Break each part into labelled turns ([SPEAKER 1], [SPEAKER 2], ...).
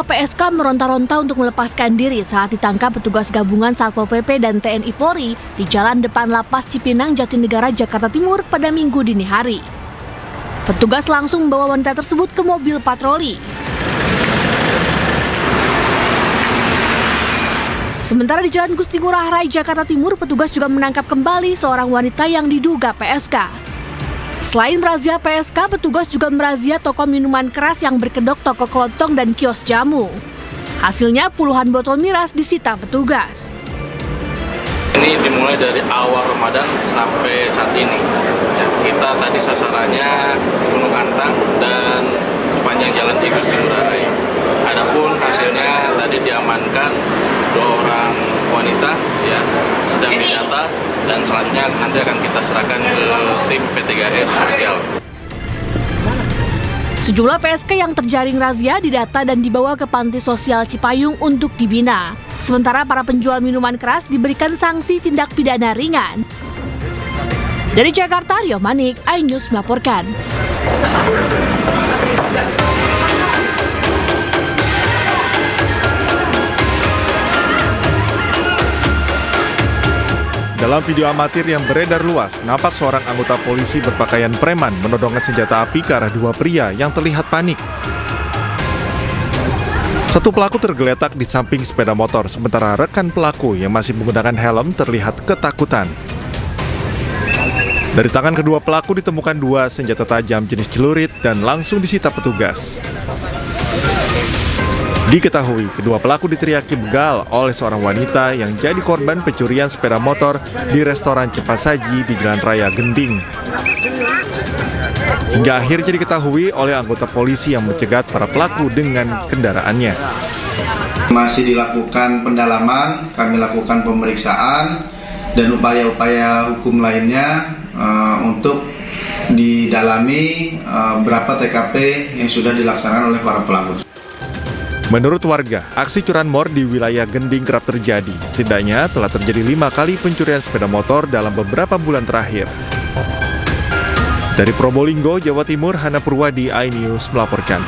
[SPEAKER 1] PSK meronta-ronta untuk melepaskan diri saat ditangkap petugas gabungan Satpol PP dan TNI Polri di jalan depan Lapas Cipinang, Jatinegara, Jakarta Timur pada Minggu dini hari. Petugas langsung membawa wanita tersebut ke mobil patroli. Sementara di Jalan Gusti Ngurah Rai, Jakarta Timur, petugas juga menangkap kembali seorang wanita yang diduga PSK. Selain merazia PSK, petugas juga merazia toko minuman keras yang berkedok toko kelontong dan kios jamu. Hasilnya puluhan botol miras disita petugas.
[SPEAKER 2] Ini dimulai dari awal Ramadan sampai saat ini. Ya, kita tadi sasarannya Gunung Antang dan sepanjang Jalan Gusti Ngurah Rai. Adapun hasilnya tadi diamankan 2 orang wanita, ya, sedang didata dan selanjutnya nanti akan kita serahkan ke tim P3S Sosial.
[SPEAKER 1] Sejumlah PSK yang terjaring razia didata dan dibawa ke Panti Sosial Cipayung untuk dibina. Sementara para penjual minuman keras diberikan sanksi tindak pidana ringan. Dari Jakarta, Rio Manik, iNews melaporkan.
[SPEAKER 3] Dalam video amatir yang beredar luas, nampak seorang anggota polisi berpakaian preman menodongkan senjata api ke arah 2 pria yang terlihat panik. Satu pelaku tergeletak di samping sepeda motor, sementara rekan pelaku yang masih menggunakan helm terlihat ketakutan. Dari tangan kedua pelaku ditemukan 2 senjata tajam jenis celurit dan langsung disita petugas. Diketahui, kedua pelaku diteriaki begal oleh seorang wanita yang jadi korban pencurian sepeda motor di restoran cepat saji di Jalan Raya Gending. Hingga akhirnya diketahui oleh anggota polisi yang mencegat para pelaku dengan kendaraannya.
[SPEAKER 4] Masih dilakukan pendalaman, kami lakukan pemeriksaan dan upaya-upaya hukum lainnya untuk didalami berapa TKP yang sudah dilaksanakan oleh para pelaku.
[SPEAKER 3] Menurut warga, aksi curanmor di wilayah Gending kerap terjadi. Setidaknya telah terjadi 5 kali pencurian sepeda motor dalam beberapa bulan terakhir. Dari Probolinggo, Jawa Timur, Hana Purwadi, iNews melaporkan.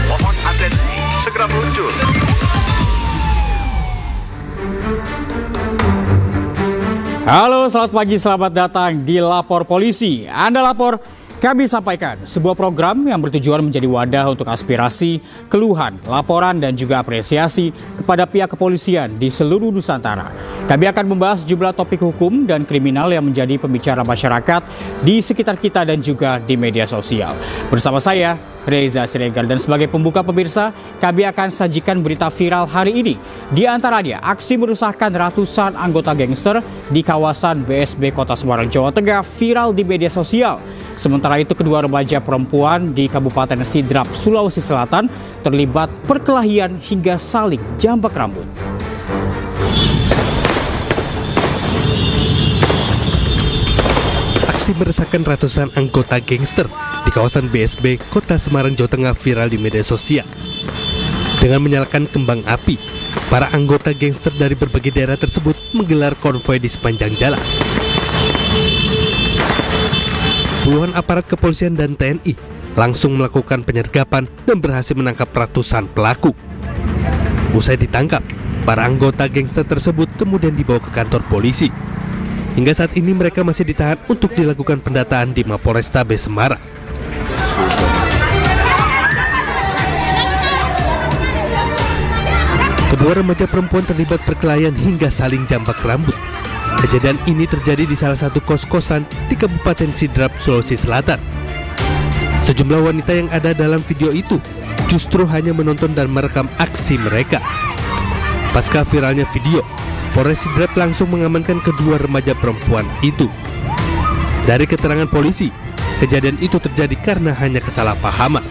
[SPEAKER 5] Mohon atensi, segera meluncur.
[SPEAKER 6] Halo, selamat pagi, selamat datang di Lapor Polisi. Anda lapor, kami sampaikan sebuah program yang bertujuan menjadi wadah untuk aspirasi, keluhan, laporan, dan juga apresiasi kepada pihak kepolisian di seluruh Nusantara. Kami akan membahas sejumlah topik hukum dan kriminal yang menjadi pembicara masyarakat di sekitar kita dan juga di media sosial. Bersama saya, Reza Siregar, dan sebagai pembuka pemirsa, kami akan sajikan berita viral hari ini. Di antaranya, aksi merusakkan ratusan anggota gangster di kawasan BSB Kota Semarang, Jawa Tengah viral di media sosial. Sementara itu, kedua remaja perempuan di Kabupaten Sidrap, Sulawesi Selatan terlibat perkelahian hingga saling jambak rambut.
[SPEAKER 7] Aksi meresahkan ratusan anggota gangster di kawasan BSB Kota Semarang, Jawa Tengah viral di media sosial. Dengan menyalakan kembang api, para anggota gangster dari berbagai daerah tersebut menggelar konvoi di sepanjang jalan. Puluhan aparat kepolisian dan TNI langsung melakukan penyergapan dan berhasil menangkap ratusan pelaku. Usai ditangkap, para anggota gangster tersebut kemudian dibawa ke kantor polisi. Hingga saat ini mereka masih ditahan untuk dilakukan pendataan di Mapolrestabes Semarang. Kedua remaja perempuan terlibat perkelahian hingga saling jambak rambut. Kejadian ini terjadi di salah satu kos-kosan di Kabupaten Sidrap, Sulawesi Selatan. Sejumlah wanita yang ada dalam video itu justru hanya menonton dan merekam aksi mereka. Pasca viralnya video, Polres Sidrap langsung mengamankan kedua remaja perempuan itu. Dari keterangan polisi, kejadian itu terjadi karena hanya kesalahpahaman.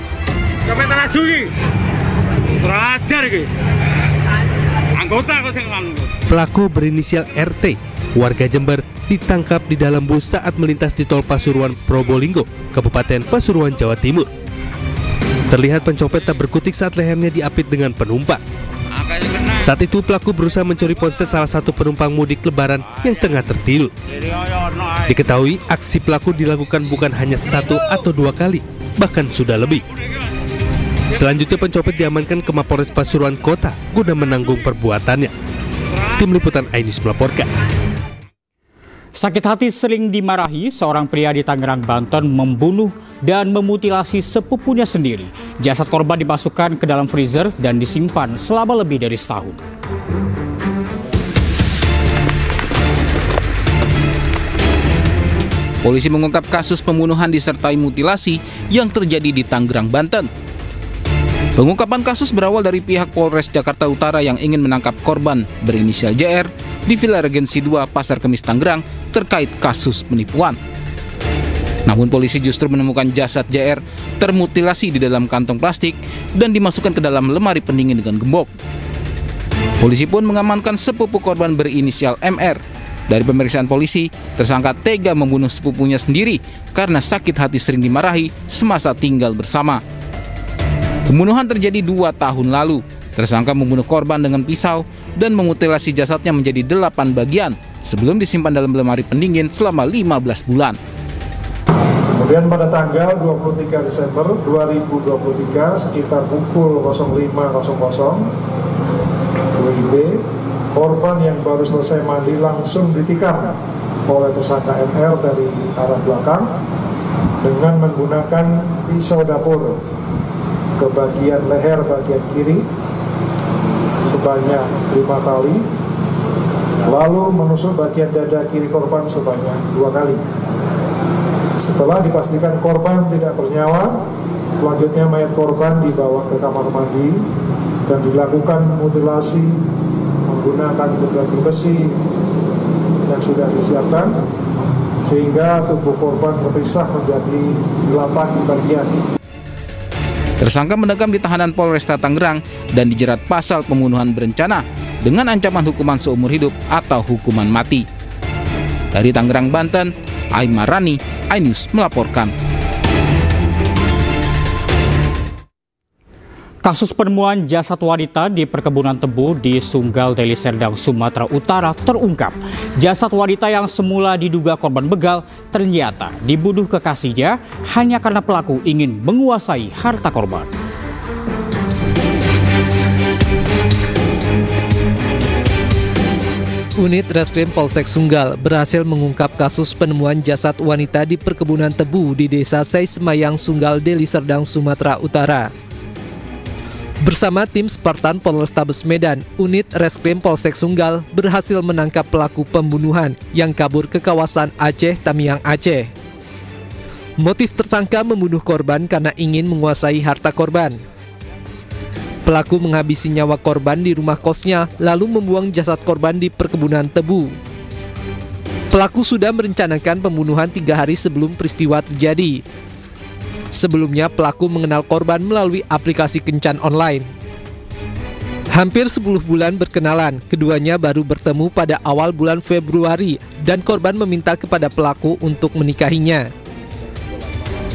[SPEAKER 7] Pelaku berinisial RT, warga Jember, ditangkap di dalam bus saat melintas di tol Pasuruan Probolinggo, Kabupaten Pasuruan, Jawa Timur. Terlihat pencopet tak berkutik saat lehernya diapit dengan penumpang. Saat itu pelaku berusaha mencuri ponsel salah satu penumpang mudik lebaran yang tengah tertidur. Diketahui aksi pelaku dilakukan bukan hanya 1 atau 2 kali, bahkan sudah lebih. Selanjutnya pencopet diamankan ke Mapolres Pasuruan Kota guna menanggung perbuatannya. Tim Liputan iNews melaporkan.
[SPEAKER 6] Sakit hati sering dimarahi, seorang pria di Tangerang, Banten membunuh dan memutilasi sepupunya sendiri. Jasad korban dimasukkan ke dalam freezer dan disimpan selama lebih dari setahun.
[SPEAKER 8] Polisi mengungkap kasus pembunuhan disertai mutilasi yang terjadi di Tangerang, Banten. Pengungkapan kasus berawal dari pihak Polres Jakarta Utara yang ingin menangkap korban berinisial JR di Villa Regensi 2 Pasar Kemis, Tangerang terkait kasus penipuan. Namun polisi justru menemukan jasad JR termutilasi di dalam kantong plastik dan dimasukkan ke dalam lemari pendingin dengan gembok. Polisi pun mengamankan sepupu korban berinisial MR. Dari pemeriksaan polisi, tersangka tega membunuh sepupunya sendiri karena sakit hati sering dimarahi semasa tinggal bersama. Pembunuhan terjadi 2 tahun lalu. Tersangka membunuh korban dengan pisau dan memutilasi jasadnya menjadi 8 bagian sebelum disimpan dalam lemari pendingin selama 15 bulan.
[SPEAKER 9] Kemudian pada tanggal 23 Desember 2023 sekitar pukul 05.00 WIB, korban yang baru selesai mandi langsung ditikam oleh tersangka MR dari arah belakang dengan menggunakan pisau dapur ke bagian leher bagian kiri sebanyak 5 kali, lalu menusuk bagian dada kiri korban sebanyak 2 kali. Setelah dipastikan korban tidak bernyawa, selanjutnya mayat korban dibawa ke kamar mandi dan dilakukan mutilasi menggunakan gergaji besi yang sudah disiapkan, sehingga tubuh korban terpisah menjadi 8 bagian.
[SPEAKER 8] Tersangka mendekam di tahanan Polresta Tangerang dan dijerat pasal pembunuhan berencana dengan ancaman hukuman seumur hidup atau hukuman mati. Dari Tangerang, Banten, Aimar Rani, iNews melaporkan.
[SPEAKER 6] Kasus penemuan jasad wanita di perkebunan tebu di Sunggal, Deli Serdang, Sumatera Utara terungkap. Jasad wanita yang semula diduga korban begal ternyata dibunuh kekasihnya hanya karena pelaku ingin menguasai harta korban.
[SPEAKER 7] Unit Reskrim Polsek Sunggal berhasil mengungkap kasus penemuan jasad wanita di perkebunan tebu di Desa Semayang, Sunggal, Deli Serdang, Sumatera Utara. Bersama tim Spartan Polrestabes Medan, unit Reskrim Polsek Sunggal berhasil menangkap pelaku pembunuhan yang kabur ke kawasan Aceh, Tamiang, Aceh. Motif tersangka membunuh korban karena ingin menguasai harta korban. Pelaku menghabisi nyawa korban di rumah kosnya, lalu membuang jasad korban di perkebunan tebu. Pelaku sudah merencanakan pembunuhan 3 hari sebelum peristiwa terjadi. Sebelumnya pelaku mengenal korban melalui aplikasi kencan online. Hampir 10 bulan berkenalan, keduanya baru bertemu pada awal bulan Februari dan korban meminta kepada pelaku untuk menikahinya.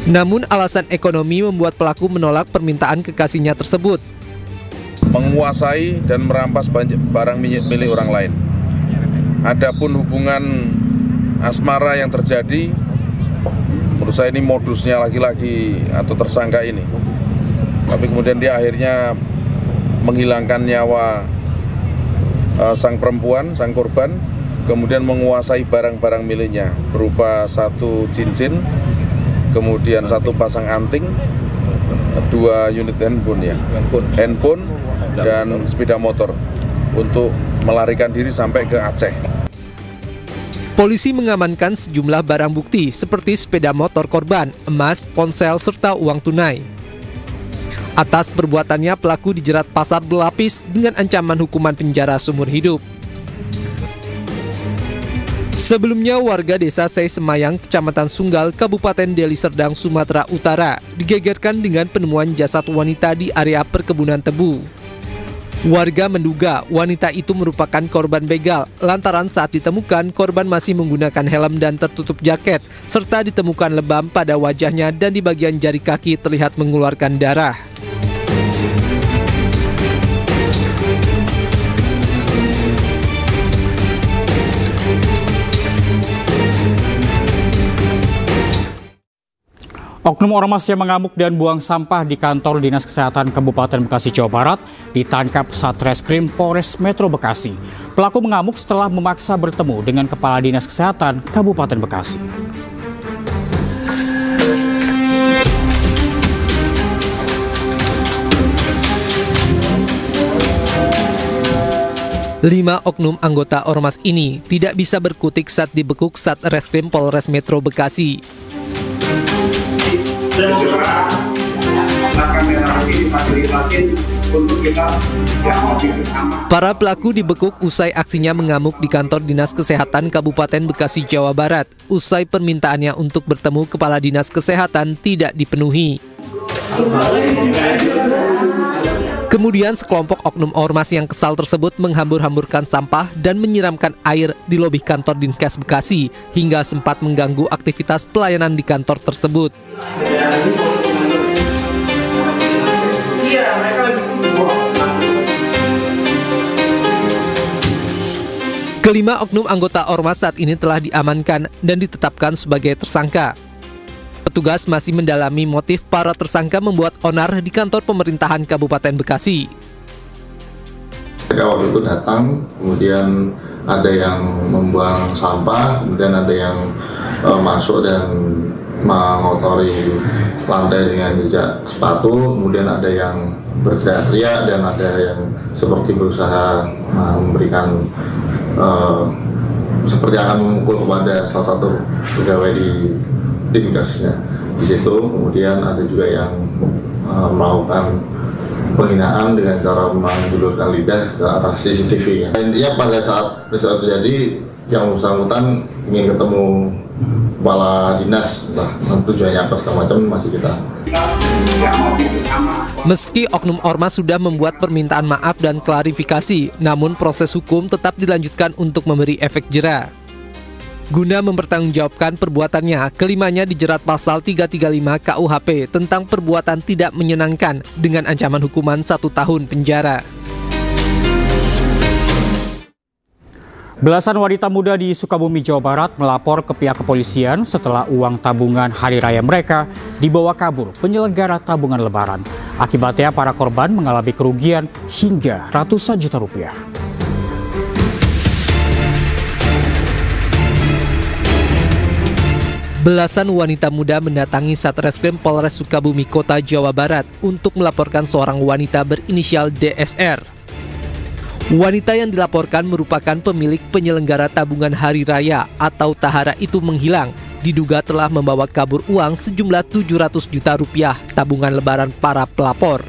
[SPEAKER 7] Namun alasan ekonomi membuat pelaku menolak permintaan kekasihnya tersebut.
[SPEAKER 2] Menguasai dan merampas barang milik orang lain. Adapun hubungan asmara yang terjadi, menurut saya ini modusnya laki-laki atau tersangka ini. Tapi kemudian dia akhirnya menghilangkan nyawa sang perempuan, sang korban, kemudian menguasai barang-barang miliknya berupa 1 cincin, kemudian 1 pasang anting, 2 unit handphone dan sepeda motor untuk melarikan diri sampai ke Aceh.
[SPEAKER 7] Polisi mengamankan sejumlah barang bukti seperti sepeda motor korban, emas, ponsel, serta uang tunai. Atas perbuatannya pelaku dijerat pasal berlapis dengan ancaman hukuman penjara seumur hidup. Sebelumnya warga desa Semayang, Kecamatan Sunggal, Kabupaten Deli Serdang, Sumatera Utara digegerkan dengan penemuan jasad wanita di area perkebunan tebu. Warga menduga wanita itu merupakan korban begal lantaran saat ditemukan korban masih menggunakan helm dan tertutup jaket serta ditemukan lebam pada wajahnya dan di bagian jari kaki terlihat mengeluarkan darah.
[SPEAKER 6] Oknum ormas yang mengamuk dan buang sampah di kantor Dinas Kesehatan Kabupaten Bekasi, Jawa Barat ditangkap Satreskrim Polres Metro Bekasi. Pelaku mengamuk setelah memaksa bertemu dengan Kepala Dinas Kesehatan Kabupaten Bekasi.
[SPEAKER 7] Lima oknum anggota ormas ini tidak bisa berkutik saat dibekuk Satreskrim Polres Metro Bekasi. Para pelaku dibekuk usai aksinya mengamuk di kantor Dinas Kesehatan Kabupaten Bekasi, Jawa Barat. Usai permintaannya untuk bertemu Kepala Dinas Kesehatan tidak dipenuhi. Kemudian sekelompok oknum ormas yang kesal tersebut menghambur-hamburkan sampah dan menyiramkan air di lobi kantor Dinkes Bekasi hingga sempat mengganggu aktivitas pelayanan di kantor tersebut. Kelima oknum anggota ormas saat ini telah diamankan dan ditetapkan sebagai tersangka. Petugas masih mendalami motif para tersangka membuat onar di kantor pemerintahan Kabupaten Bekasi.
[SPEAKER 10] Mereka waktu itu datang, kemudian ada yang membuang sampah, kemudian ada yang masuk dan mengotori lantai dengan jejak sepatu, kemudian ada yang berteriak-teriak dan ada yang seperti berusaha memberikan seperti akan memukul kepada salah satu pegawai di Dinkesnya. Di situ kemudian ada juga yang melakukan penghinaan dengan cara menjulurkan lidah ke arah CCTV. Intinya pada saat peristiwa terjadi, yang bersangkutan ingin ketemu kepala dinas, entah tujuannya apa segala macam masih kita.
[SPEAKER 7] Meski oknum ormas sudah membuat permintaan maaf dan klarifikasi, namun proses hukum tetap dilanjutkan untuk memberi efek jera. Guna mempertanggungjawabkan perbuatannya, kelimanya dijerat pasal 335 KUHP tentang perbuatan tidak menyenangkan dengan ancaman hukuman 1 tahun penjara.
[SPEAKER 6] Belasan wanita muda di Sukabumi, Jawa Barat melapor ke pihak kepolisian setelah uang tabungan hari raya mereka dibawa kabur penyelenggara tabungan lebaran. Akibatnya para korban mengalami kerugian hingga ratusan juta rupiah.
[SPEAKER 7] Belasan wanita muda mendatangi Satreskrim Polres Sukabumi Kota, Jawa Barat untuk melaporkan seorang wanita berinisial DSR. Wanita yang dilaporkan merupakan pemilik penyelenggara tabungan hari raya atau tahara itu menghilang, diduga telah membawa kabur uang sejumlah 700 juta rupiah tabungan lebaran para pelapor.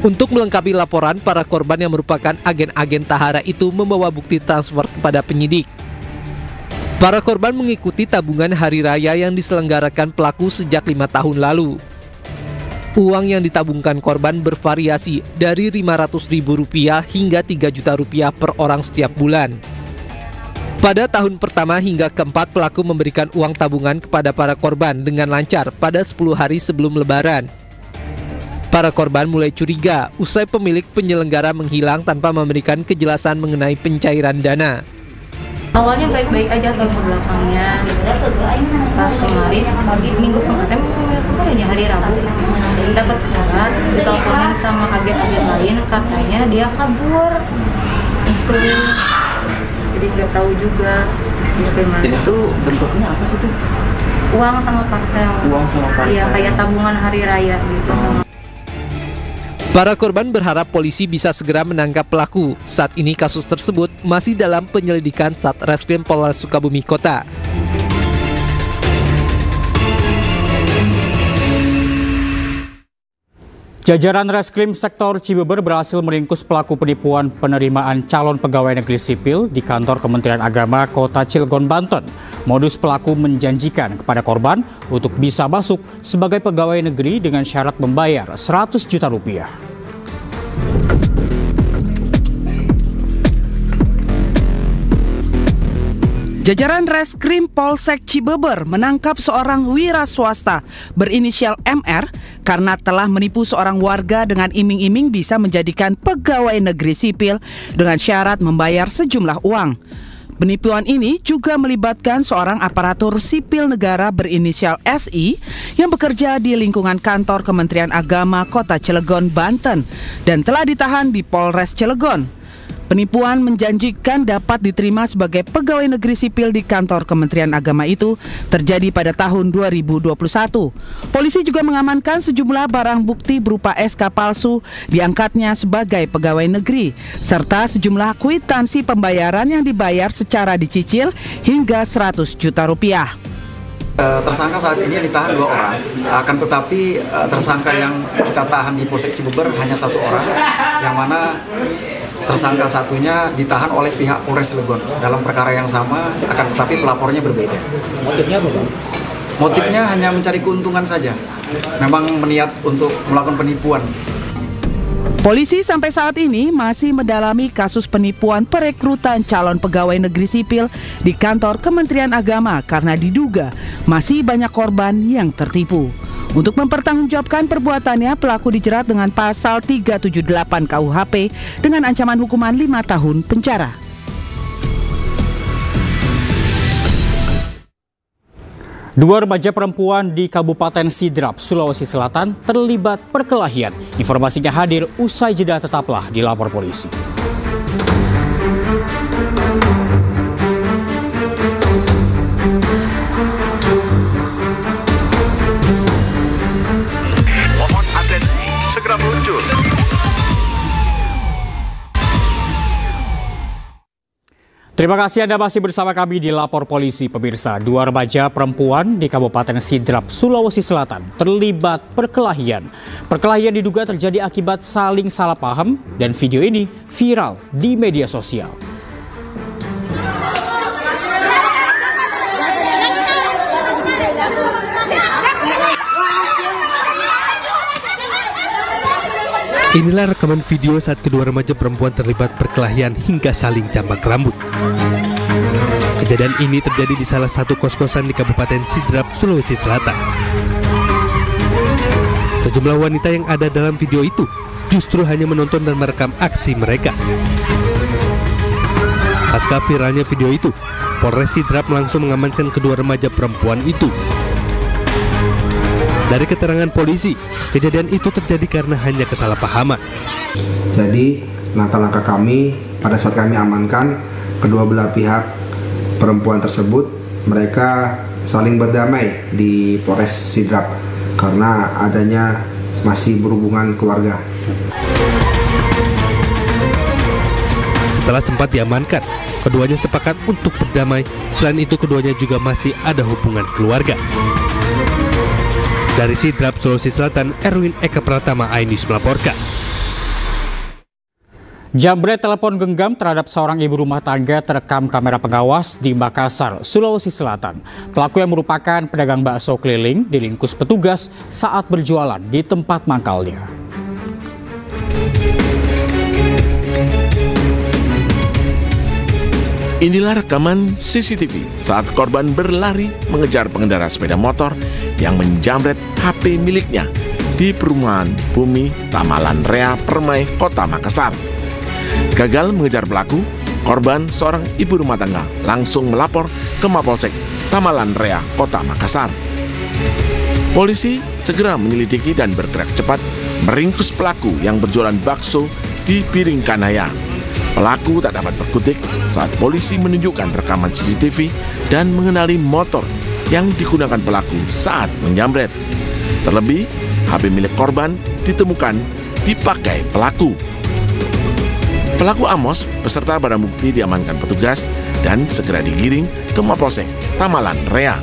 [SPEAKER 7] Untuk melengkapi laporan, para korban yang merupakan agen-agen tahara itu membawa bukti transfer kepada penyidik. Para korban mengikuti tabungan hari raya yang diselenggarakan pelaku sejak 5 tahun lalu. Uang yang ditabungkan korban bervariasi dari Rp500.000 hingga Rp3 juta per orang setiap bulan. Pada tahun pertama hingga keempat, pelaku memberikan uang tabungan kepada para korban dengan lancar pada 10 hari sebelum lebaran. Para korban mulai curiga usai pemilik penyelenggara menghilang tanpa memberikan kejelasan mengenai pencairan dana.
[SPEAKER 11] Awalnya baik-baik aja ke belakangnya, pas kemarin, minggu kemarin ya hari Rabu, dapat surat, diteleponin sama agen-agen lain, katanya dia kabur. Itu, jadi nggak tahu juga dia kemana.
[SPEAKER 12] Itu bentuknya apa sih tuh?
[SPEAKER 11] Uang sama parcel.
[SPEAKER 12] Uang sama parcel.
[SPEAKER 11] Iya, kayak tabungan hari raya gitu sama.
[SPEAKER 7] Para korban berharap polisi bisa segera menangkap pelaku. Saat ini kasus tersebut masih dalam penyelidikan Satreskrim Polres Sukabumi Kota.
[SPEAKER 6] Jajaran Reskrim Sektor Cibeber berhasil meringkus pelaku penipuan penerimaan calon pegawai negeri sipil di kantor Kementerian Agama Kota Cilegon, Banten. Modus pelaku menjanjikan kepada korban untuk bisa masuk sebagai pegawai negeri dengan syarat membayar 100 juta rupiah.
[SPEAKER 13] Jajaran Reskrim Polsek Cibeber menangkap seorang wira swasta berinisial MR karena telah menipu seorang warga dengan iming-iming bisa menjadikan pegawai negeri sipil dengan syarat membayar sejumlah uang. Penipuan ini juga melibatkan seorang aparatur sipil negara berinisial SI yang bekerja di lingkungan kantor Kementerian Agama Kota Cilegon, Banten dan telah ditahan di Polres Cilegon. Penipuan menjanjikan dapat diterima sebagai pegawai negeri sipil di kantor Kementerian Agama itu terjadi pada tahun 2021. Polisi juga mengamankan sejumlah barang bukti berupa SK palsu diangkatnya sebagai pegawai negeri, serta sejumlah kwitansi pembayaran yang dibayar secara dicicil hingga 100 juta rupiah.
[SPEAKER 12] Tersangka saat ini ditahan 2 orang, akan tetapi tersangka yang kita tahan di Polsek Cibeber hanya 1 orang, yang mana tersangka satunya ditahan oleh pihak Polres Cilegon dalam perkara yang sama, akan tetapi pelapornya berbeda.
[SPEAKER 6] Motifnya apa, Bang?
[SPEAKER 12] Motifnya hanya mencari keuntungan saja, memang meniat untuk melakukan penipuan.
[SPEAKER 13] Polisi sampai saat ini masih mendalami kasus penipuan perekrutan calon pegawai negeri sipil di kantor Kementerian Agama karena diduga masih banyak korban yang tertipu. Untuk mempertanggungjawabkan perbuatannya, pelaku dijerat dengan pasal 378 KUHP dengan ancaman hukuman 5 tahun penjara.
[SPEAKER 6] Dua remaja perempuan di Kabupaten Sidrap, Sulawesi Selatan terlibat perkelahian. Informasinya hadir usai jeda, tetaplah di Lapor Polisi.
[SPEAKER 5] Mohon atensi, segera meluncur.
[SPEAKER 6] Terima kasih Anda masih bersama kami di Lapor Polisi, pemirsa. Dua remaja perempuan di Kabupaten Sidrap, Sulawesi Selatan terlibat perkelahian. Perkelahian diduga terjadi akibat saling salah paham dan video ini viral di media sosial.
[SPEAKER 7] Inilah rekaman video saat kedua remaja perempuan terlibat perkelahian hingga saling jambak rambut. Kejadian ini terjadi di salah satu kos-kosan di Kabupaten Sidrap, Sulawesi Selatan. Sejumlah wanita yang ada dalam video itu justru hanya menonton dan merekam aksi mereka. Pasca viralnya video itu, Polres Sidrap langsung mengamankan kedua remaja perempuan itu. Dari keterangan polisi, kejadian itu terjadi karena hanya kesalahpahaman.
[SPEAKER 14] Jadi langkah-langkah kami pada saat kami amankan kedua belah pihak perempuan tersebut, mereka saling berdamai di Polres Sidrap karena adanya masih berhubungan keluarga.
[SPEAKER 7] Setelah sempat diamankan, keduanya sepakat untuk berdamai. Selain itu, keduanya juga masih ada hubungan keluarga. Dari Sidrap, Sulawesi Selatan, Erwin Eka Pratama, iNews melaporkan.
[SPEAKER 6] Jambret telepon genggam terhadap seorang ibu rumah tangga terekam kamera pengawas di Makassar, Sulawesi Selatan. Pelaku yang merupakan pedagang bakso keliling diringkus petugas saat berjualan di tempat mangkalnya.
[SPEAKER 15] Inilah rekaman CCTV saat korban berlari mengejar pengendara sepeda motor yang menjamret HP miliknya di perumahan Bumi Tamalan Rea Permai, Kota Makassar. Gagal mengejar pelaku, korban seorang ibu rumah tangga langsung melapor ke Mapolsek Tamalan Rea, Kota Makassar. Polisi segera menyelidiki dan bergerak cepat meringkus pelaku yang berjualan bakso di Piring Kanaya. Pelaku tak dapat berkutik saat polisi menunjukkan rekaman CCTV dan mengenali motor yang digunakan pelaku saat menjamret. Terlebih, HP milik korban ditemukan dipakai pelaku. Pelaku Amos beserta barang bukti diamankan petugas dan segera digiring ke Mapolsek Tamalan Rea.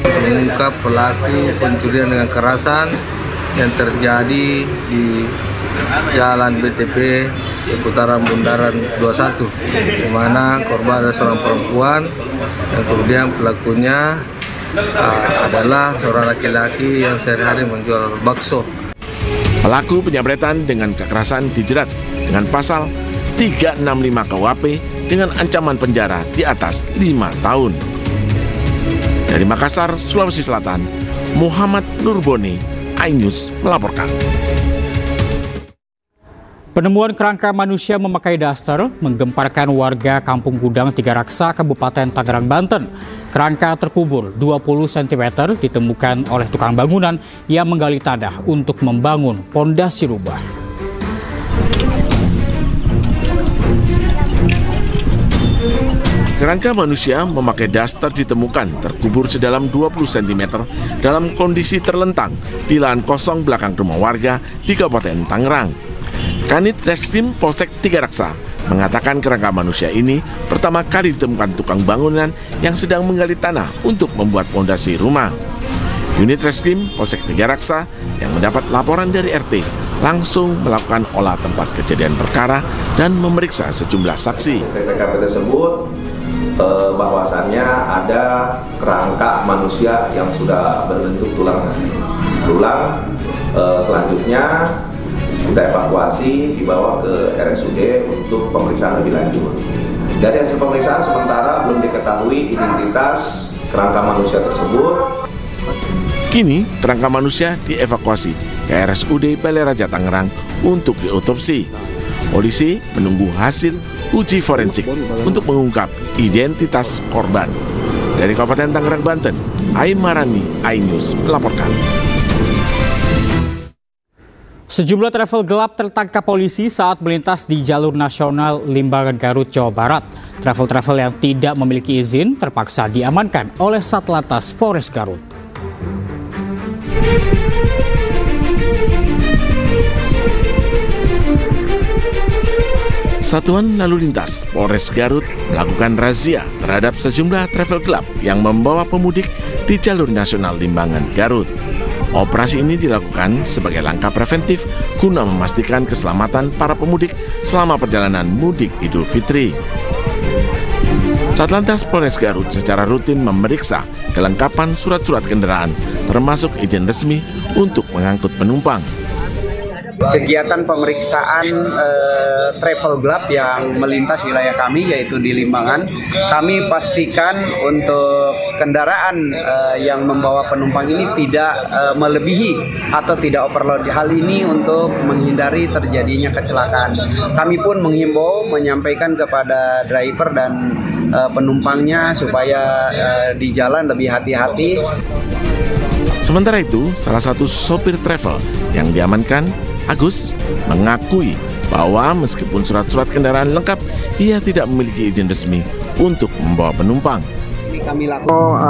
[SPEAKER 16] Mengungkap pelaku pencurian dengan kekerasan yang terjadi di Jalan BTP seputaran Bundaran 21, di mana korban adalah seorang perempuan dan kemudian pelakunya adalah seorang laki-laki yang sehari-hari menjual bakso.
[SPEAKER 15] Pelaku penyamretan dengan kekerasan dijerat dengan pasal 365 KUHP dengan ancaman penjara di atas 5 tahun. Dari Makassar, Sulawesi Selatan, Muhammad Nurboni, iNews melaporkan.
[SPEAKER 6] Penemuan kerangka manusia memakai daster menggemparkan warga Kampung Gudang Tiga Raksa, Kabupaten Tangerang, Banten. Kerangka terkubur 20 cm ditemukan oleh tukang bangunan yang menggali tanah untuk membangun pondasi rumah.
[SPEAKER 15] Kerangka manusia memakai daster ditemukan terkubur sedalam 20 cm dalam kondisi terlentang di lahan kosong belakang rumah warga di Kabupaten Tangerang. Kanit Reskrim Polsek Tiga Raksa mengatakan kerangka manusia ini pertama kali ditemukan tukang bangunan yang sedang menggali tanah untuk membuat pondasi rumah. Unit Reskrim Polsek Tiga Raksa yang mendapat laporan dari RT langsung melakukan olah tempat kejadian perkara dan memeriksa sejumlah saksi.
[SPEAKER 17] TKP tersebut bahwasannya ada kerangka manusia yang sudah berbentuk tulang. Selanjutnya kita evakuasi dibawa ke RSUD untuk pemeriksaan lebih lanjut. Dari hasil pemeriksaan sementara belum diketahui identitas kerangka manusia tersebut.
[SPEAKER 15] Kini kerangka manusia dievakuasi ke RSUD Balai Raja Tangerang untuk diotopsi. Polisi menunggu hasil uji forensik untuk mengungkap identitas korban. Dari Kabupaten Tangerang, Banten, Aimarani, iNews melaporkan.
[SPEAKER 6] Sejumlah travel gelap tertangkap polisi saat melintas di jalur nasional Limbangan, Garut, Jawa Barat. Travel-travel yang tidak memiliki izin terpaksa diamankan oleh Satlantas Polres Garut.
[SPEAKER 15] Satuan Lalu Lintas Polres Garut melakukan razia terhadap sejumlah travel gelap yang membawa pemudik di jalur nasional Limbangan, Garut. Operasi ini dilakukan sebagai langkah preventif guna memastikan keselamatan para pemudik selama perjalanan mudik Idul Fitri. Satlantas Polres Garut secara rutin memeriksa kelengkapan surat-surat kendaraan, termasuk izin resmi untuk mengangkut penumpang.
[SPEAKER 18] Kegiatan pemeriksaan travel gelap yang melintas wilayah kami yaitu di Limbangan, kami pastikan untuk kendaraan yang membawa penumpang ini tidak melebihi atau tidak overload. Hal ini untuk menghindari terjadinya kecelakaan. Kami pun menghimbau, menyampaikan kepada driver dan penumpangnya supaya di jalan lebih hati-hati.
[SPEAKER 15] Sementara itu, salah satu sopir travel yang diamankan, Agus, mengakui bahwa meskipun surat-surat kendaraan lengkap, ia tidak memiliki izin resmi untuk membawa penumpang.
[SPEAKER 18] Kami lakukan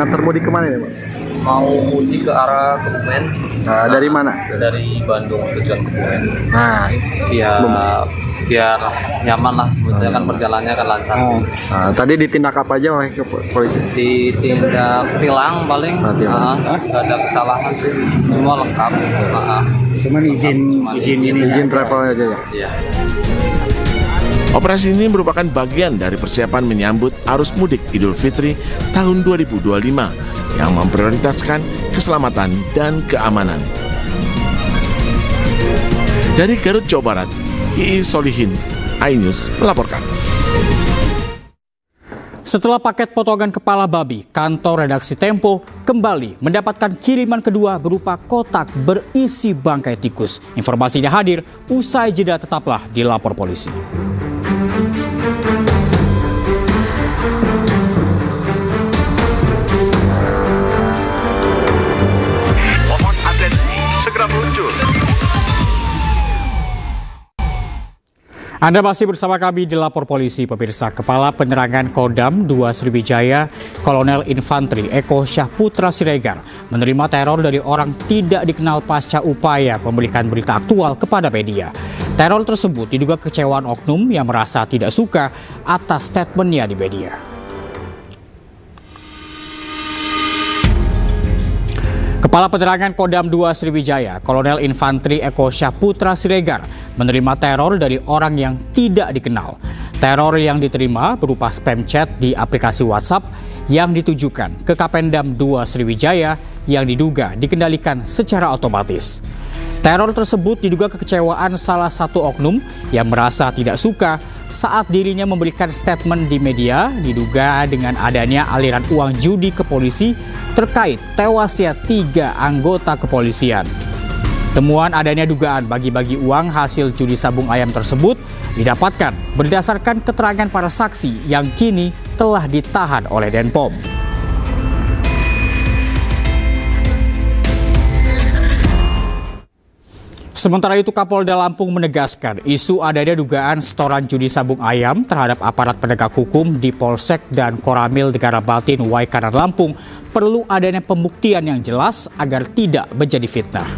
[SPEAKER 19] ngantar mudik kemana nih, Mas?
[SPEAKER 16] Mau mudik ke arah Kebumen.
[SPEAKER 19] Nah, dari mana?
[SPEAKER 16] Dari Bandung tujuan Kebumen.
[SPEAKER 19] Nah,
[SPEAKER 16] biar nyaman lah, kan perjalanannya kan lancar.
[SPEAKER 19] Nah, tadi ditindak apa aja oleh polisi?
[SPEAKER 16] Ditindak tilang paling, nggak ada kesalahan sih, semua lengkap.
[SPEAKER 19] Cuman izin travel aja ya?
[SPEAKER 16] Iya.
[SPEAKER 15] Operasi ini merupakan bagian dari persiapan menyambut arus mudik Idul Fitri tahun 2025 yang memprioritaskan keselamatan dan keamanan. Dari Garut, Jawa Barat, Ii Solihin, iNews melaporkan.
[SPEAKER 6] Setelah paket potongan kepala babi, kantor redaksi Tempo kembali mendapatkan kiriman kedua berupa kotak berisi bangkai tikus. Informasinya hadir usai jeda, tetaplah di Lapor Polisi.
[SPEAKER 5] Mohon atensi, segera meluncur.
[SPEAKER 6] Anda masih bersama kami di Lapor Polisi, pemirsa. Kepala Penerangan Kodam 2 Sriwijaya, Kolonel Infantri Eko Syahputra Siregar, menerima teror dari orang tidak dikenal pasca upaya memberikan berita aktual kepada media. Teror tersebut diduga kekecewaan oknum yang merasa tidak suka atas statementnya di media. Kepala Penerangan Kodam 2 Sriwijaya, Kolonel Infantri Eko Syahputra Siregar, menerima teror dari orang yang tidak dikenal. Teror yang diterima berupa spam chat di aplikasi WhatsApp yang ditujukan ke Kapendam 2 Sriwijaya yang diduga dikendalikan secara otomatis. Teror tersebut diduga kekecewaan salah satu oknum yang merasa tidak suka saat dirinya memberikan statement di media diduga dengan adanya aliran uang judi ke polisi terkait tewasnya 3 anggota kepolisian. Temuan adanya dugaan bagi-bagi uang hasil judi sabung ayam tersebut didapatkan berdasarkan keterangan para saksi yang kini telah ditahan oleh Denpom. Sementara itu, Kapolda Lampung menegaskan isu adanya dugaan setoran judi sabung ayam terhadap aparat penegak hukum di Polsek dan Koramil Negara Batin Waikanan Lampung perlu adanya pembuktian yang jelas agar tidak menjadi fitnah.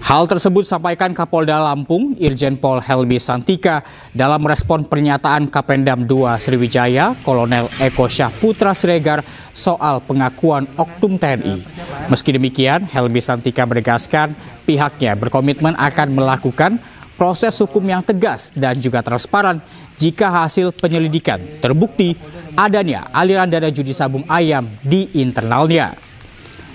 [SPEAKER 6] Hal tersebut disampaikan Kapolda Lampung, Irjen Pol Helmi Santika, dalam respon pernyataan Kapendam II Sriwijaya, Kolonel Eko Syahputra Siregar soal pengakuan Oknum TNI. Meski demikian, Helmi Santika menegaskan pihaknya berkomitmen akan melakukan proses hukum yang tegas dan juga transparan jika hasil penyelidikan terbukti adanya aliran dana judi sabung ayam di internalnya.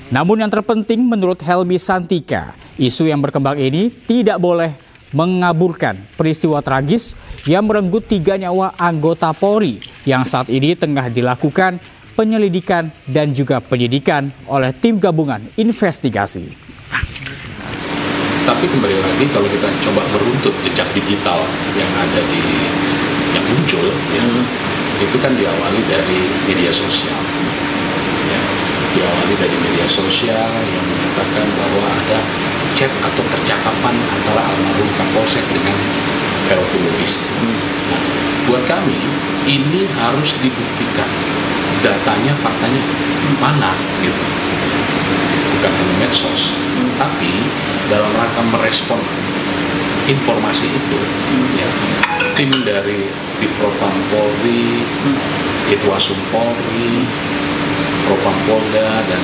[SPEAKER 6] Namun yang terpenting menurut Helmi Santika, isu yang berkembang ini tidak boleh mengaburkan peristiwa tragis yang merenggut 3 nyawa anggota Polri yang saat ini tengah dilakukan penyelidikan dan juga penyidikan oleh tim gabungan investigasi.
[SPEAKER 20] Tapi kembali lagi kalau kita coba meruntut jejak digital yang ada yang muncul, itu kan diawali dari media sosial. Diawali dari media sosial yang menyatakan bahwa ada chat atau percakapan antara almarhum Kapolsek dengan Peroku Lubis. Nah, buat kami ini harus dibuktikan datanya, faktanya mana gitu. Bukan hanya medsos, tapi dalam rangka merespon informasi itu, ya, tim dari Divpropam Polri, Itwasum Polri, Propam Polda dan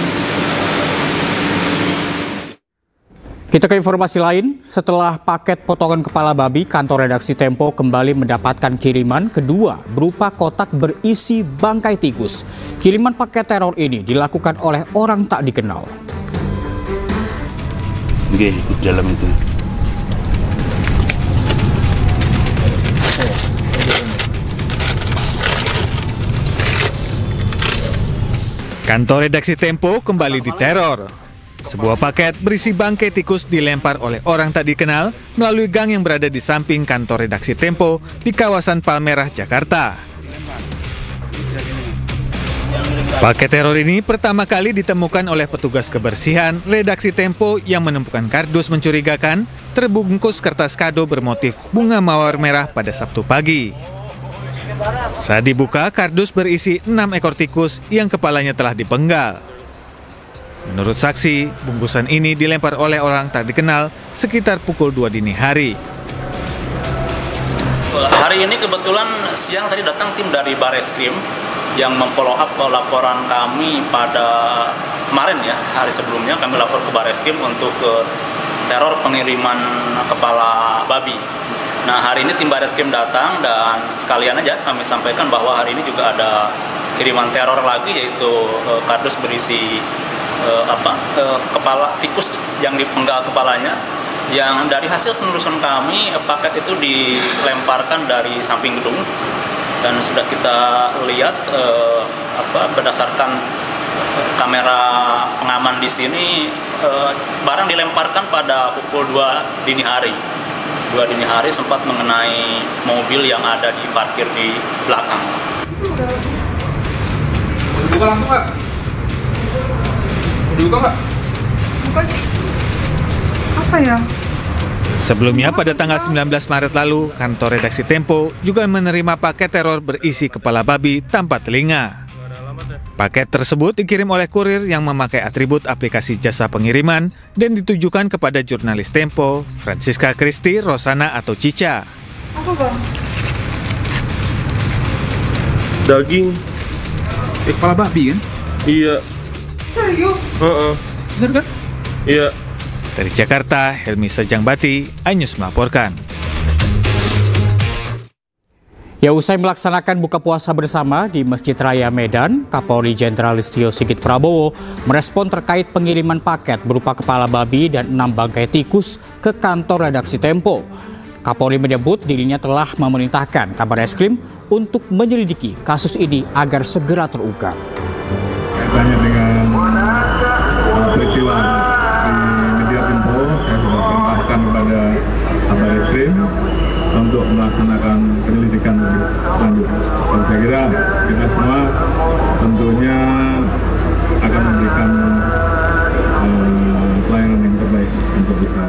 [SPEAKER 6] Kita ke informasi lain, setelah paket potongan kepala babi, kantor redaksi Tempo kembali mendapatkan kiriman kedua berupa kotak berisi bangkai tikus. Kiriman paket teror ini dilakukan oleh orang tak dikenal.
[SPEAKER 21] Oke, itu dalam itu.
[SPEAKER 22] Kantor redaksi Tempo kembali diteror. Sebuah paket berisi bangkai tikus dilempar oleh orang tak dikenal melalui gang yang berada di samping kantor redaksi Tempo di kawasan Palmerah, Jakarta. Paket teror ini pertama kali ditemukan oleh petugas kebersihan redaksi Tempo yang menemukan kardus mencurigakan terbungkus kertas kado bermotif bunga mawar merah pada Sabtu pagi. Saat dibuka, kardus berisi 6 ekor tikus yang kepalanya telah dipenggal. Menurut saksi, bungkusan ini dilempar oleh orang tak dikenal sekitar pukul 2 dini hari.
[SPEAKER 23] Hari ini kebetulan siang tadi datang tim dari Bareskrim yang memfollow up laporan kami pada kemarin ya, hari sebelumnya kami lapor ke Bareskrim untuk teror pengiriman kepala babi. Nah, hari ini tim Bareskrim datang dan sekalian aja kami sampaikan bahwa hari ini juga ada kiriman teror lagi, yaitu kardus berisi kepala tikus yang dipenggal kepalanya, yang dari hasil penelusuran kami paket itu dilemparkan dari samping gedung dan sudah kita lihat berdasarkan kamera pengaman di sini barang dilemparkan pada pukul 2 dini hari. 2 dini hari sempat mengenai mobil yang ada di parkir di belakang.
[SPEAKER 24] Buka lampu nggak? Buka nggak? Buka.
[SPEAKER 13] Apa ya?
[SPEAKER 22] Sebelumnya pada tanggal 19 Maret lalu, kantor redaksi Tempo juga menerima paket teror berisi kepala babi tanpa telinga. Paket tersebut dikirim oleh kurir yang memakai atribut aplikasi jasa pengiriman dan ditujukan kepada jurnalis Tempo, Francisca Christy Rosana atau Cica.
[SPEAKER 24] Apa bang?
[SPEAKER 21] Daging.
[SPEAKER 24] Kepala babi kan?
[SPEAKER 21] Iya.
[SPEAKER 24] Serius? Bener kan?
[SPEAKER 21] Iya.
[SPEAKER 22] Dari Jakarta, Helmi Sejangbati, iNews melaporkan.
[SPEAKER 6] Ya, usai melaksanakan buka puasa bersama di Masjid Raya Medan, Kapolri Jenderal Listio Sigit Prabowo merespon terkait pengiriman paket berupa kepala babi dan 6 bangkai tikus ke kantor redaksi Tempo. Kapolri menyebut dirinya telah memerintahkan Kabareskrim untuk menyelidiki kasus ini agar segera terungkap.
[SPEAKER 25] Kaitannya dengan
[SPEAKER 1] untuk melaksanakan penyelidikan lebih lanjut. Dan saya kira kita semua tentunya akan memberikan pelayanan yang terbaik untuk bisa.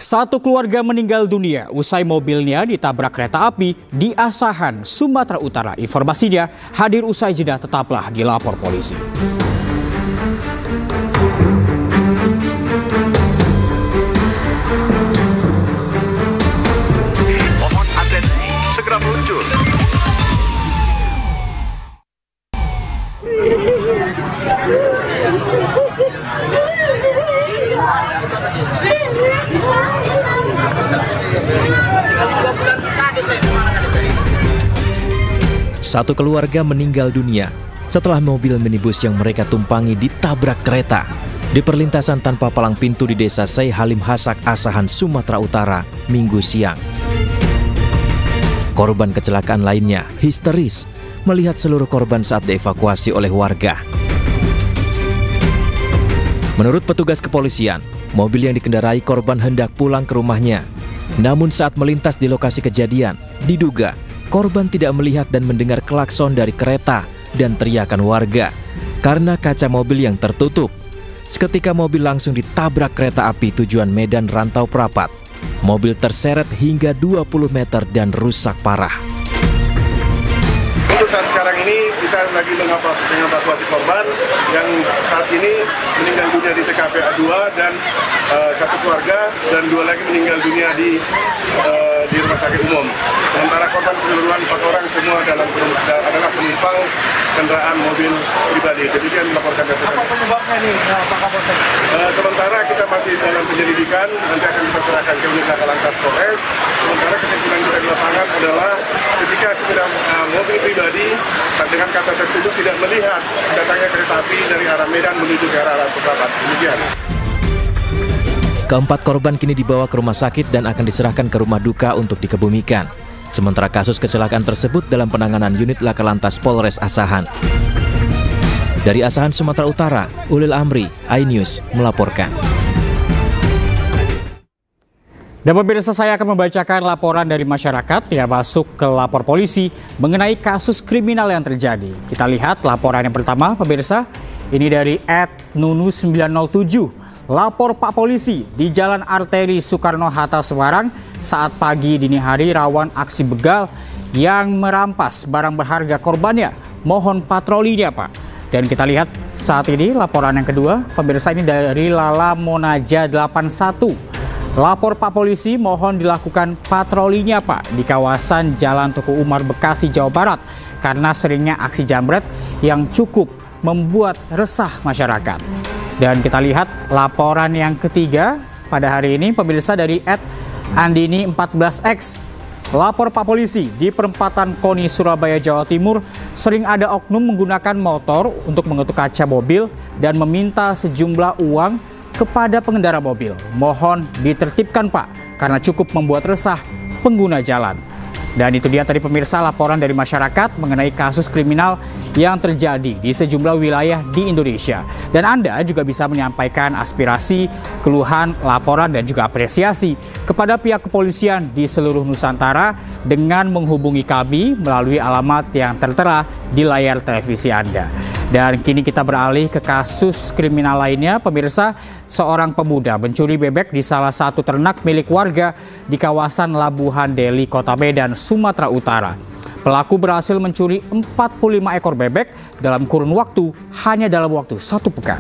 [SPEAKER 6] Satu keluarga meninggal dunia usai mobilnya ditabrak kereta api di Asahan, Sumatera Utara. Informasinya hadir usai jeda, tetaplah di Lapor Polisi.
[SPEAKER 5] Mohon atensi, segera muncul.
[SPEAKER 3] Satu keluarga meninggal dunia setelah mobil minibus yang mereka tumpangi ditabrak kereta di perlintasan tanpa palang pintu di Desa Saihalim Hasak, Asahan, Sumatera Utara, Minggu siang. Korban kecelakaan lainnya histeris melihat seluruh korban saat dievakuasi oleh warga. Menurut petugas kepolisian, mobil yang dikendarai korban hendak pulang ke rumahnya. Namun saat melintas di lokasi kejadian, diduga korban tidak melihat dan mendengar klakson dari kereta dan teriakan warga karena kaca mobil yang tertutup. Seketika mobil langsung ditabrak kereta api tujuan Medan Rantau Prapat. Mobil terseret hingga 20 meter dan rusak parah.
[SPEAKER 4] Untuk saat sekarang ini kita lagi mengevakuasi korban yang saat ini meninggal dunia di TKP A2 dan satu keluarga dan 2 lagi meninggal dunia di rumah sakit umum. Sementara korban keseluruhan 4 orang semua adalah penumpang kendaraan mobil pribadi. Demikian dilaporkan dari
[SPEAKER 9] Apa penyebabnya ini, Pak Kapolsek?
[SPEAKER 4] Sementara kita masih dalam penyelidikan, nanti akan kita serahkan ke unit Laka Lantas Polres. Sementara kesimpulan kita di lapangan adalah ketika sepeda mobil pribadi dengan kata tertutup tidak melihat datangnya kereta api dari arah Medan menuju ke arah Rantau Prapat. Demikian.
[SPEAKER 3] Keempat korban kini dibawa ke rumah sakit dan akan diserahkan ke rumah duka untuk dikebumikan. Sementara kasus kecelakaan tersebut dalam penanganan unit Laka Lantas Polres Asahan. Dari Asahan, Sumatera Utara, Ulil Amri, iNews melaporkan.
[SPEAKER 6] Dan pemirsa, saya akan membacakan laporan dari masyarakat yang masuk ke lapor polisi mengenai kasus kriminal yang terjadi. Kita lihat laporan yang pertama, pemirsa. Ini dari @nunu907. Lapor Pak Polisi, di Jalan Arteri Soekarno-Hatta Semarang saat pagi dini hari rawan aksi begal yang merampas barang berharga korbannya. Mohon patrolinya, Pak. Dan kita lihat saat ini laporan yang kedua, pemirsa, ini dari Lala Monaja 81. Lapor Pak Polisi, mohon dilakukan patrolinya, Pak, di kawasan Jalan Tuku Umar, Bekasi, Jawa Barat karena seringnya aksi jambret yang cukup membuat resah masyarakat. Dan kita lihat laporan yang ketiga pada hari ini, pemirsa, dari @andini14x. Lapor Pak Polisi, di perempatan Koni, Surabaya, Jawa Timur, sering ada oknum menggunakan motor untuk mengetuk kaca mobil dan meminta sejumlah uang kepada pengendara mobil. Mohon ditertibkan, Pak, karena cukup membuat resah pengguna jalan. Dan itu dia tadi, pemirsa, laporan dari masyarakat mengenai kasus kriminal yang terjadi di sejumlah wilayah di Indonesia. Dan Anda juga bisa menyampaikan aspirasi, keluhan, laporan, dan juga apresiasi kepada pihak kepolisian di seluruh Nusantara dengan menghubungi kami melalui alamat yang tertera di layar televisi Anda. Dan kini kita beralih ke kasus kriminal lainnya, pemirsa. Seorang pemuda mencuri bebek di salah satu ternak milik warga di kawasan Labuhan Deli, Kota Medan, Sumatera Utara. Pelaku berhasil mencuri 45 ekor bebek dalam kurun waktu hanya dalam waktu 1 pekan.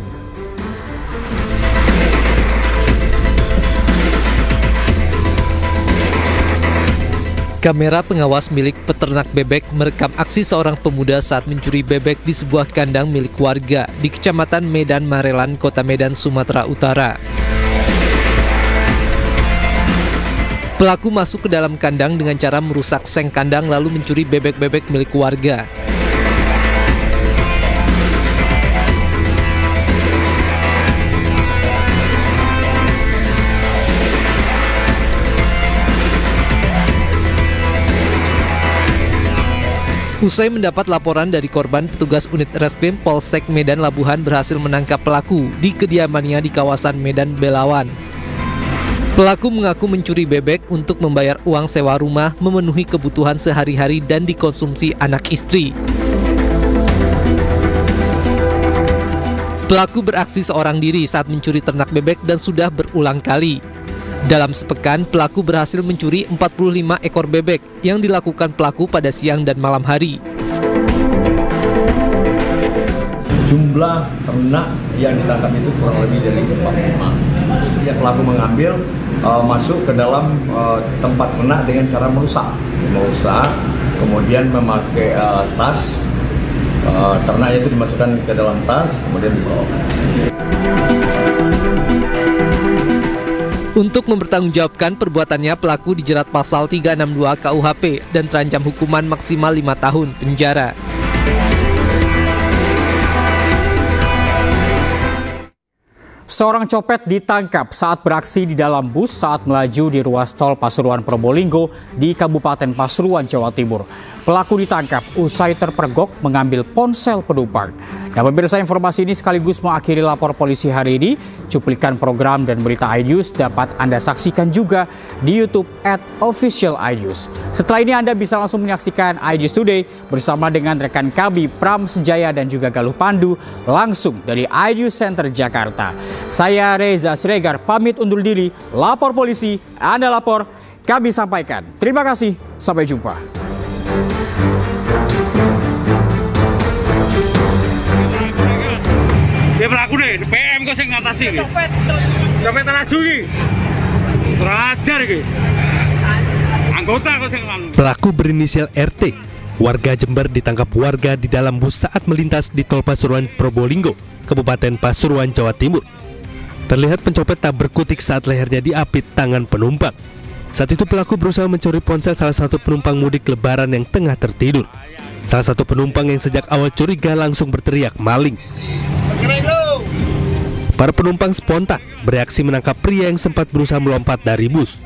[SPEAKER 25] Kamera pengawas milik peternak bebek merekam aksi seorang pemuda saat mencuri bebek di sebuah kandang milik warga di Kecamatan Medan Marelan, Kota Medan, Sumatera Utara. Pelaku masuk ke dalam kandang dengan cara merusak seng kandang lalu mencuri bebek-bebek milik warga. Usai mendapat laporan dari korban, petugas unit Reskrim Polsek Medan Labuhan berhasil menangkap pelaku di kediamannya di kawasan Medan Belawan. Pelaku mengaku mencuri bebek untuk membayar uang sewa rumah, memenuhi kebutuhan sehari-hari dan dikonsumsi anak istri. Pelaku beraksi seorang diri saat mencuri ternak bebek dan sudah berulang kali. Dalam sepekan, pelaku berhasil mencuri 45 ekor bebek yang dilakukan pelaku pada siang dan malam hari.
[SPEAKER 2] Jumlah ternak yang ditangkap itu kurang lebih dari 45. Ya, pelaku mengambil masuk ke dalam tempat ternak dengan cara merusak, kemudian memakai tas. Ternaknya itu dimasukkan ke dalam tas, kemudian dibawa.
[SPEAKER 25] Untuk mempertanggungjawabkan perbuatannya, pelaku dijerat pasal 362 KUHP dan terancam hukuman maksimal 5 tahun penjara.
[SPEAKER 6] Seorang copet ditangkap saat beraksi di dalam bus saat melaju di ruas tol Pasuruan Probolinggo di Kabupaten Pasuruan, Jawa Timur. Pelaku ditangkap usai terpergok mengambil ponsel penumpang. Nah, pemirsa, informasi ini sekaligus mengakhiri lapor polisi hari ini. Cuplikan program dan berita iNews dapat Anda saksikan juga di YouTube @officialinews. Setelah ini Anda bisa langsung menyaksikan iNews Today bersama dengan rekan kami Pram Senjaya dan juga Galuh Pandu langsung dari iNews Center Jakarta. Saya Reza Siregar pamit undur diri. Lapor polisi, Anda lapor, kami sampaikan. Terima kasih, sampai jumpa.
[SPEAKER 21] Dia pelaku deh, PM kok sing ngatasi iki. Copet teraju iki. Terajar iki. Anggota kok sing nganu.
[SPEAKER 7] Pelaku berinisial RT, warga Jember, ditangkap warga di dalam bus saat melintas di Tol Pasuruan Probolinggo, Kabupaten Pasuruan, Jawa Timur. Terlihat pencopet tak berkutik saat lehernya diapit tangan penumpang. Saat itu pelaku berusaha mencuri ponsel salah satu penumpang mudik lebaran yang tengah tertidur. Salah satu penumpang yang sejak awal curiga langsung berteriak maling. Para penumpang spontan bereaksi menangkap pria yang sempat berusaha melompat dari bus.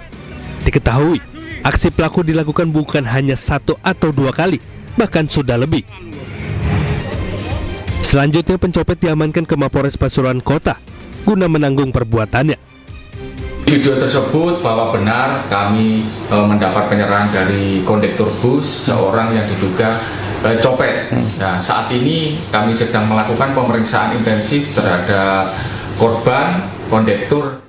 [SPEAKER 7] Diketahui, aksi pelaku dilakukan bukan hanya 1 atau 2 kali, bahkan sudah lebih. Selanjutnya pencopet diamankan ke Mapores Pasuruan Kota guna menanggung perbuatannya.
[SPEAKER 8] Video tersebut bahwa benar kami mendapat penyerahan dari kondektur bus seorang yang diduga copet. Nah, saat ini kami sedang melakukan pemeriksaan intensif terhadap korban, kondektur,